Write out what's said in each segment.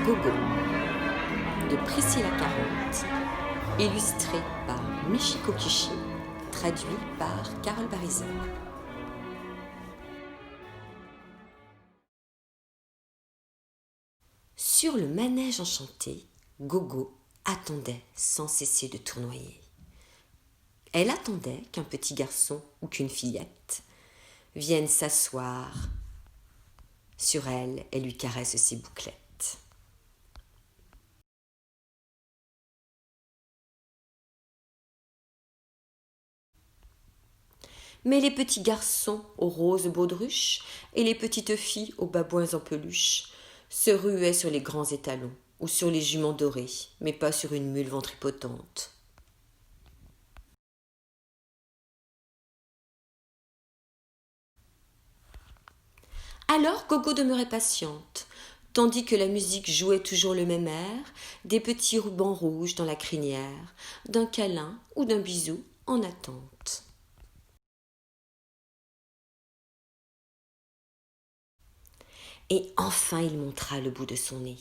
Gogo de Priscilla Caronte, illustré par Michiko Kishi, traduit par Carole Barizon. Sur le manège enchanté, Gogo attendait sans cesser de tournoyer. Elle attendait qu'un petit garçon ou qu'une fillette vienne s'asseoir sur elle et lui caresse ses bouclettes. Mais les petits garçons aux roses baudruches et les petites filles aux babouins en peluche se ruaient sur les grands étalons ou sur les juments dorés, mais pas sur une mule ventripotente. Alors Gogo demeurait patiente, tandis que la musique jouait toujours le même air, des petits rubans rouges dans la crinière, d'un câlin ou d'un bisou en attente. Et enfin il montra le bout de son nez,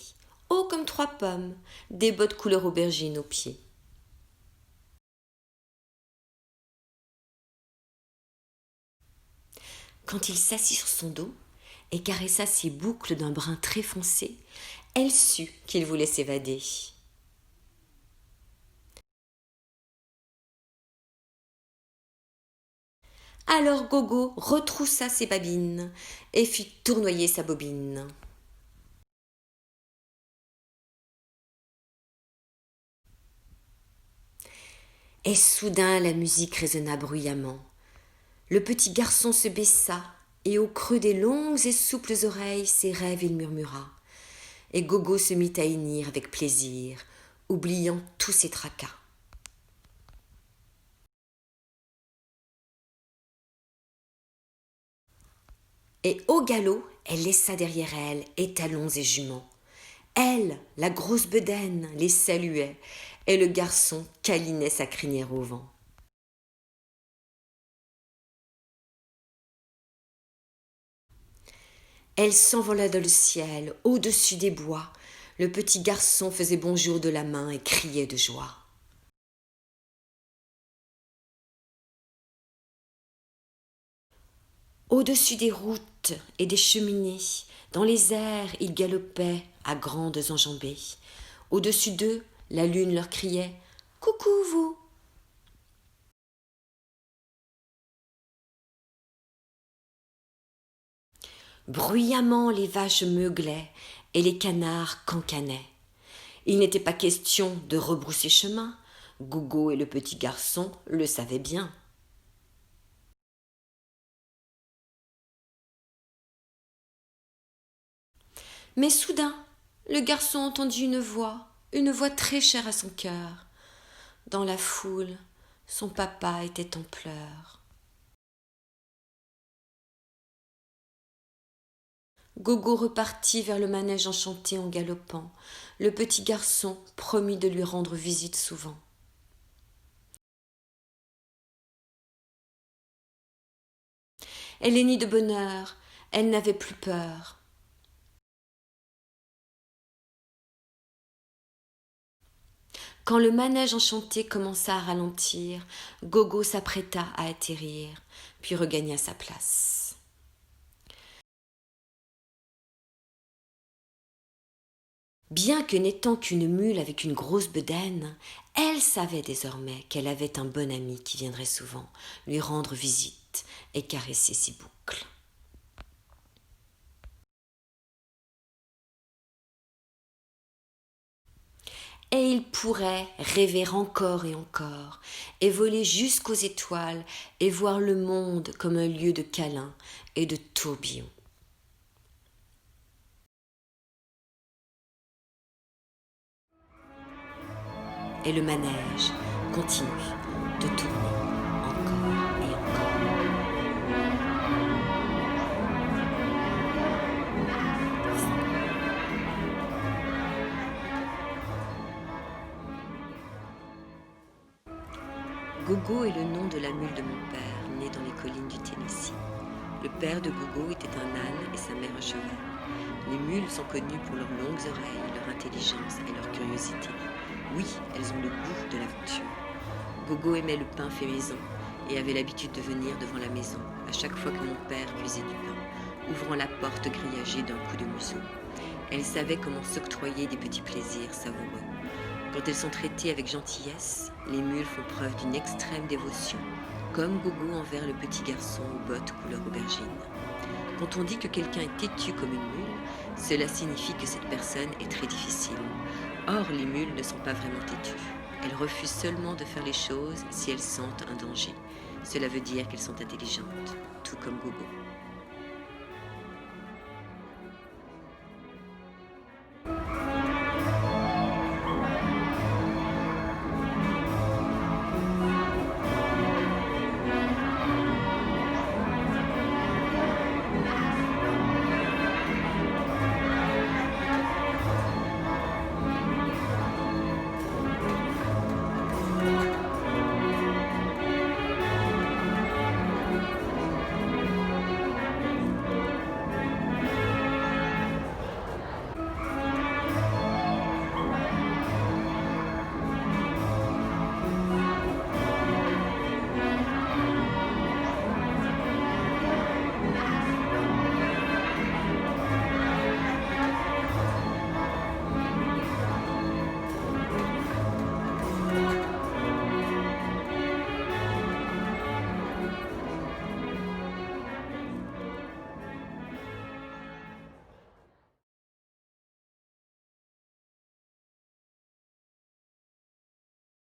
haut comme 3 pommes, des bottes couleur aubergine aux pieds. Quand il s'assit sur son dos et caressa ses boucles d'un brun très foncé, elle sut qu'il voulait s'évader. Alors Gogo retroussa ses babines et fit tournoyer sa bobine. Et soudain la musique résonna bruyamment. Le petit garçon se baissa, et au creux des longues et souples oreilles ses rêves il murmura. Et Gogo se mit à hennir avec plaisir, oubliant tous ses tracas. Et au galop, elle laissa derrière elle étalons et juments. Elle, la grosse bedaine, les saluait, et le garçon câlinait sa crinière au vent. Elle s'envola dans le ciel, au-dessus des bois. Le petit garçon faisait bonjour de la main et criait de joie. Au-dessus des routes et des cheminées, dans les airs, ils galopaient à grandes enjambées. Au-dessus d'eux, la lune leur criait « Coucou vous !» Bruyamment, les vaches meuglaient et les canards cancanaient. Il n'était pas question de rebrousser chemin. Gogo et le petit garçon le savaient bien. Mais soudain, le garçon entendit une voix très chère à son cœur. Dans la foule, son papa était en pleurs. Gogo repartit vers le manège enchanté en galopant. Le petit garçon promit de lui rendre visite souvent. Elle hennit de bonheur, elle n'avait plus peur. Quand le manège enchanté commença à ralentir, Gogo s'apprêta à atterrir, puis regagna sa place. Bien que n'étant qu'une mule avec une grosse bedaine, elle savait désormais qu'elle avait un bon ami qui viendrait souvent lui rendre visite et caresser ses boucles. Et il pourrait rêver encore et voler jusqu'aux étoiles et voir le monde comme un lieu de câlins et de tourbillons. Et le manège continue de tourner encore et encore. Gogo est le nom de la mule de mon père, née dans les collines du Tennessee. Le père de Gogo était un âne et sa mère un cheval. Les mules sont connues pour leurs longues oreilles, leur intelligence et leur curiosité. Oui, elles ont le goût de l'aventure. Gogo aimait le pain fait maison et avait l'habitude de venir devant la maison à chaque fois que mon père cuisait du pain, ouvrant la porte grillagée d'un coup de museau. Elle savait comment s'octroyer des petits plaisirs savoureux. Quand elles sont traitées avec gentillesse, les mules font preuve d'une extrême dévotion, comme Gogo envers le petit garçon aux bottes couleur aubergine. Quand on dit que quelqu'un est têtu comme une mule, cela signifie que cette personne est très difficile. Or, les mules ne sont pas vraiment têtues. Elles refusent seulement de faire les choses si elles sentent un danger. Cela veut dire qu'elles sont intelligentes, tout comme Gogo.